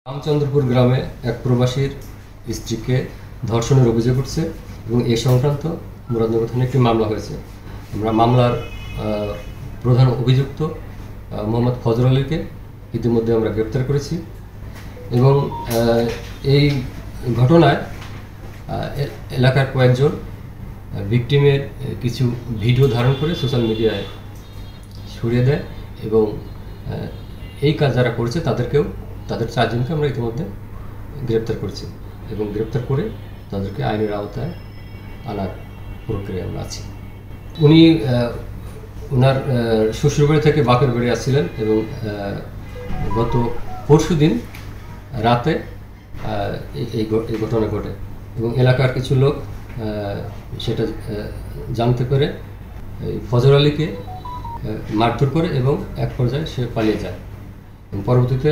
রামচন্দ্রপুর গ্রামে এক প্রবাসীর স্ত্রীকে ধর্ষণের অভিযোগ উঠছে এবং এ সংক্রান্ত মুরাদনগর থানায় একটি মামলা হয়েছে। আমরা মামলার প্রধান অভিযুক্ত মোহাম্মদ ফজর আলীকে ইতিমধ্যে আমরা গ্রেপ্তার করেছি এবং এই ঘটনায় এলাকার কয়েকজন ভিকটিমের কিছু ভিডিও ধারণ করে সোশ্যাল মিডিয়ায় ছড়িয়ে দেয় এবং এই কাজ যারা করেছে তাদের চারজনকে আমরা ইতিমধ্যে গ্রেপ্তার করেছি এবং গ্রেপ্তার করে তাদেরকে আইনের আওতায় আনার প্রক্রিয়ায় আমরা আছি। উনি ওনার শ্বশুরবাড়ি থেকে বাপের বাড়ি আসছিলেন এবং গত পরশুদিন রাতে এই ঘটনা ঘটে এবং এলাকার কিছু লোক সেটা জানতে পেরে ফজর আলীকে মারধর করে এবং এক পর্যায়ে সে পালিয়ে যায়। পরবর্তীতে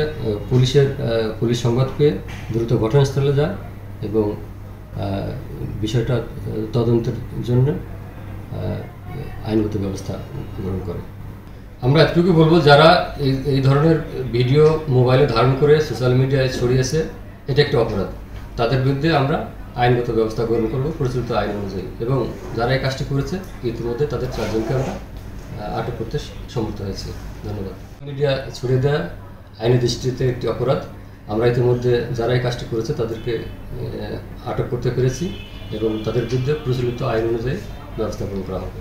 পুলিশ সংবাদ পেয়ে দ্রুত ঘটনাস্থলে যায় এবং বিষয়টা তদন্তের জন্য আইনগত ব্যবস্থা গ্রহণ করে। আমরা এতটুকু বলবো, যারা এই ধরনের ভিডিও মোবাইলে ধারণ করে সোশ্যাল মিডিয়ায় ছড়িয়েছে, এটা একটা অপরাধ। তাদের বিরুদ্ধে আমরা আইনগত ব্যবস্থা গ্রহণ করব প্রচলিত আইন অনুযায়ী এবং যারা এই কাজটি করেছে ইতিমধ্যে তাদের চারজনকে আমরা আটক করতে সমর্থ হয়েছি। ধন্যবাদ। মিডিয়া ছড়িয়ে দেওয়া আইনের দৃষ্টিতে একটি অপরাধ। আমরা ইতিমধ্যে যারা এই কাজটি করেছে তাদেরকে আটক করতে পেরেছি এবং তাদের বিরুদ্ধে প্রচলিত আইন অনুযায়ী ব্যবস্থা গ্রহণ করা হবে।